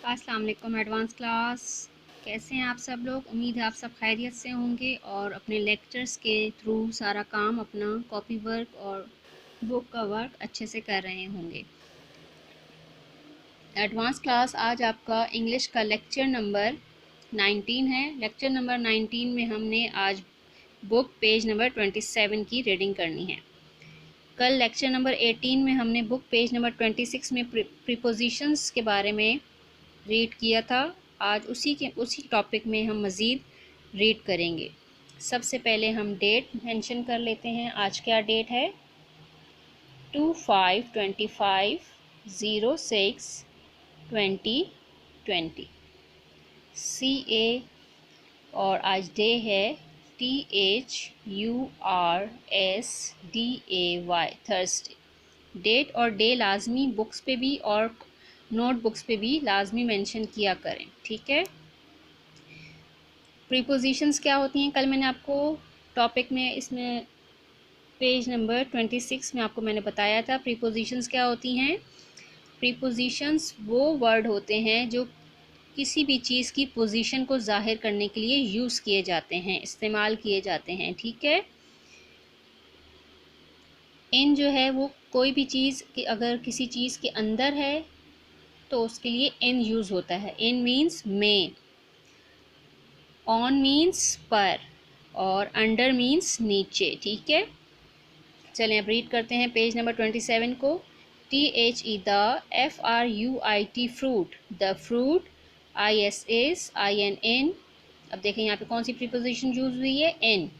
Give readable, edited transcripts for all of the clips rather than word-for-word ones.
अस्सलाम वालेकुम advance class. कैसे हैं आप सब लोग? उम्मीद है आप सब खैरियत से होंगे और अपने लेक्चर्स के थ्रू सारा काम अपना कॉपी वर्क और बुक का वर्क अच्छे से कर रहे होंगे। एडवांस क्लास आज आपका इंग्लिश का लेक्चर नंबर 19 है। लेक्चर नंबर 19 में हमने आज बुक पेज नंबर 27 की रीडिंग करनी है। कल लेक्चर नंबर 18 में हमने बुक पेज नंबर 26 में प्रीपोजिशंस के बारे में रीड किया था। आज उसी टॉपिक में हम मज़ीद रीड करेंगे। सबसे पहले हम डेट मेंशन कर लेते हैं। आज क्या डेट है? 25/25/06/2020 CA और आज डे है THURSDAY थर्सडे। डेट और डे लाजमी बुक्स पे भी और नोटबुक्स पे भी लाजमी मेंशन किया करें, ठीक है। प्रीपोजिशंस क्या होती हैं? कल मैंने आपको टॉपिक में इसमें पेज नंबर 26 में आपको मैंने बताया था प्रीपोजिशंस क्या होती हैं। प्रीपोजिशंस वो वर्ड होते हैं जो किसी भी चीज़ की पोजीशन को जाहिर करने के लिए यूज़ किए जाते हैं, इस्तेमाल किए जाते हैं, ठीक है। इन जो है वो कोई भी चीज़ कि अगर किसी चीज़ के अंदर है तो उसके लिए इन यूज़ होता है। इन मीन्स में, ऑन मीन्स पर और अंडर मीन्स नीचे, ठीक है। चलें अब रीड करते हैं पेज नंबर 27 को। THE the, FRUIT fruit, the fruit, ISIN। अब देखें यहाँ पे कौन सी प्रीपोजिशन यूज हुई है? In.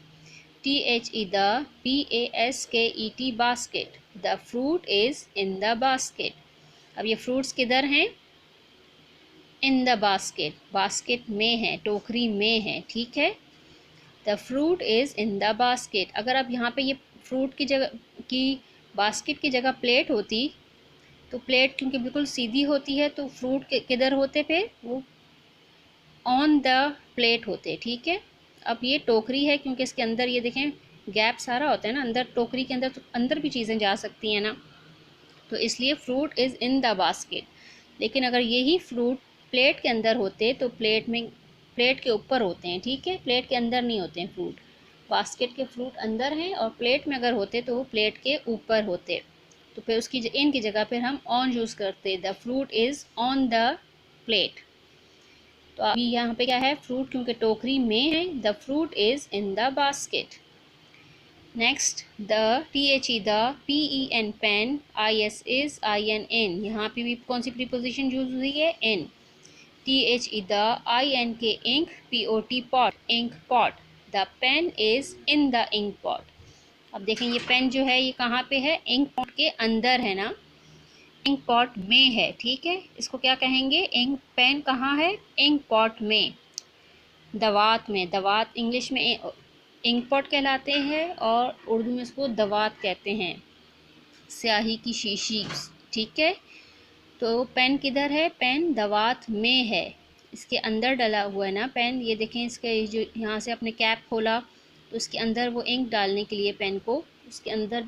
THE the, BASKET basket, the fruit is in the basket. अब ये फ्रूट्स किधर हैं? इन द बास्केट, बास्केट में है, टोकरी में है, ठीक है। The fruit is in the basket. अगर अब यहाँ पे ये फ्रूट की जगह की बास्केट की जगह प्लेट होती तो प्लेट क्योंकि बिल्कुल सीधी होती है तो फ्रूट किधर होते पे? वो ऑन द प्लेट होते, ठीक है। अब ये टोकरी है क्योंकि इसके अंदर ये देखें गैप सारा होता है ना अंदर, टोकरी के अंदर तो अंदर भी चीज़ें जा सकती हैं ना, तो इसलिए fruit is in the basket. लेकिन अगर यही फ्रूट प्लेट के अंदर होते तो प्लेट के ऊपर होते हैं, ठीक है, प्लेट के अंदर नहीं होते हैं फ्रूट। बास्केट के फ्रूट अंदर हैं और प्लेट में अगर होते तो वो प्लेट के ऊपर होते, तो फिर उसकी इन की जगह फिर हम ऑन यूज़ करते, the fruit is on the plate. तो अभी यहाँ पे क्या है? फ्रूट क्योंकि टोकरी में है, the fruit is in the basket. Next the, THE the, PEN pen, ISIN। यहाँ पे भी कौन सी प्रीपोजिशन यूज हुई है? In. THE the, INK ink, POT pot, ink pot, the pen is in the ink pot. अब देखें ये pen जो है ये कहाँ पे है? इंक पॉट के अंदर है ना, इंक पॉट में है, ठीक है। इसको क्या कहेंगे? इंक पेन कहाँ है? इंक पॉट में, दवात में। दवात इंग्लिश में इंक पॉट कहलाते हैं और उर्दू में इसको दवात कहते हैं, स्याही की शीशी, ठीक है। तो पेन किधर है? पेन दवात में है, इसके अंदर डला हुआ है ना पेन। ये देखें इसके जो यहाँ से अपने कैप खोला तो इसके अंदर वो इंक डालने के लिए पेन को उसके अंदर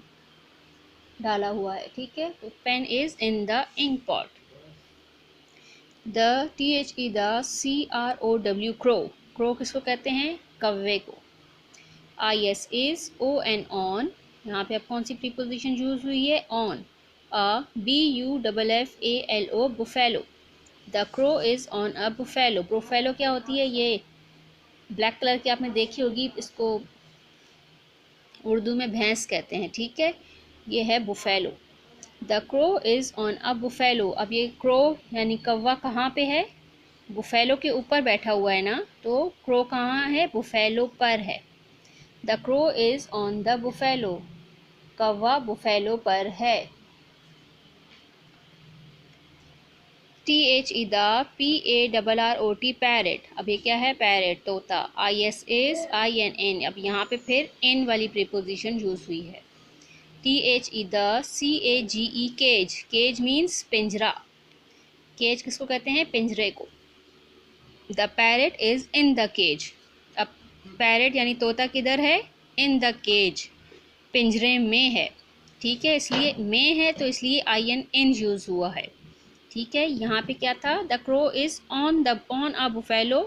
डाला हुआ है, ठीक है। तो pen is in the ink pot. The, THE the, CROW crow, crow किसको कहते हैं? कौवे को। IS इज ON ऑन, यहाँ पे अब कौन सी प्रीपोजिशन यूज हुई है? On. BUFFALO buffalo, the crow is on a buffalo. Buffalo क्या होती है? ये ब्लैक कलर की आपने देखी होगी, इसको उर्दू में भैंस कहते हैं, ठीक है। ये है buffalo. The crow is on a buffalo. अब ये क्रो यानी कौवा कहाँ पे है? बुफेलो के ऊपर बैठा हुआ है ना, तो क्रो कहाँ है? बुफेलो पर है। The crow is on the buffalo, कौवा बुफेलो पर है। THE the, PARROT parrot. अब ये क्या है? पैरेट, तोता। ISIN। अब यहाँ पे फिर इन वाली प्रीपोजिशन यूज हुई है। THE the, CAGE cage, cage means पिंजरा। केज किसको कहते हैं? पिंजरे को। The parrot is in the cage. अब पैरेट यानी तोता किधर है? इन द केज, पिंजरे में है, ठीक है। इसलिए में है तो इसलिए IN इन यूज़ हुआ है, ठीक है, यहाँ पे क्या था, the crow is on a buffalo,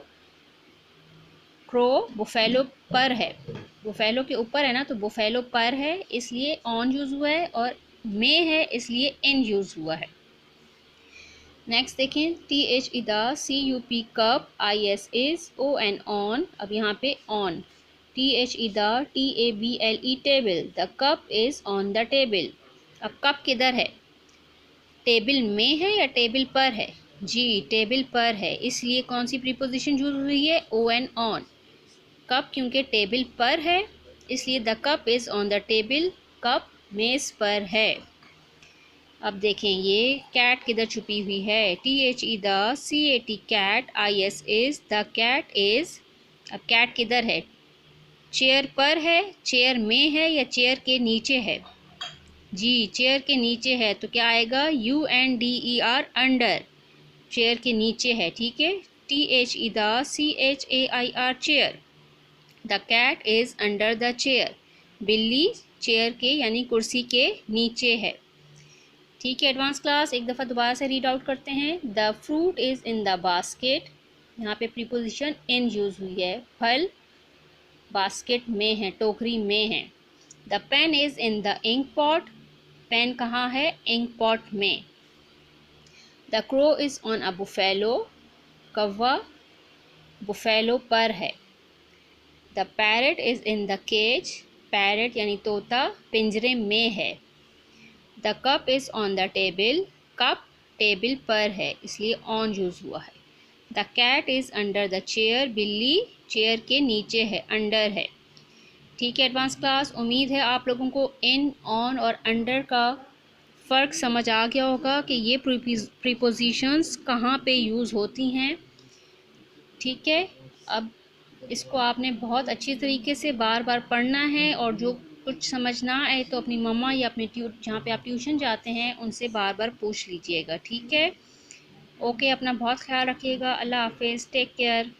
crow buffalo पर है, बुफेलो के ऊपर है ना, तो बुफेलो पर है इसलिए ऑन यूज़ हुआ है, और में है इसलिए इन यूज़ हुआ है। नेक्स्ट देखें, THE CUP cup, IS is, ON on, अब यहाँ पे on, THE TABLE table, the cup is on the table. अब कप किधर है, टेबल में है या टेबल पर है, जी टेबल पर है, इसलिए कौन सी प्रीपोजिशन यूज हुई है, ON ऑन। कप क्योंकि टेबल पर है इसलिए the cup is on the table, cup मेज़ पर है। अब देखें ये कैट किधर छुपी हुई है, THE the CAT cat, IS is, the cat is, अब कैट किधर है, चेयर पर है, चेयर में है या चेयर के नीचे है, जी चेयर के नीचे है, तो क्या आएगा, UNDER अंडर, चेयर के नीचे है, ठीक है। THE the CHAIR chair, the cat is under the chair, बिल्ली चेयर के यानी कुर्सी के नीचे है, ठीक है। एडवांस क्लास एक दफ़ा दोबारा से रीड आउट करते हैं। The fruit is in the basket, यहाँ पे प्रीपोजिशन इन यूज़ हुई है, फल बास्केट में है, टोकरी में है। The pen is in the ink pot, pen कहाँ है, इंक पॉट में। The crow is on a buffalo, कौवा बुफेलो पर है। The parrot is in the cage, parrot यानी तोता पिंजरे में है। The cup is on the table, cup table पर है इसलिए ऑन यूज़ हुआ है। The cat is under the chair, बिल्ली चेयर के नीचे है, अंडर है, ठीक है। एडवांस क्लास, उम्मीद है आप लोगों को इन, ऑन और अंडर का फ़र्क समझ आ गया होगा कि ये प्रीपोजिशंस कहाँ पे यूज़ होती हैं, ठीक है। अब इसको आपने बहुत अच्छी तरीके से बार बार पढ़ना है, और जो कुछ समझ ना आए तो अपनी मम्मा या अपने जहाँ पे आप ट्यूशन जाते हैं उनसे बार बार पूछ लीजिएगा, ठीक है। ओके, अपना बहुत ख्याल रखिएगा, अल्लाह हाफिज़, टेक केयर।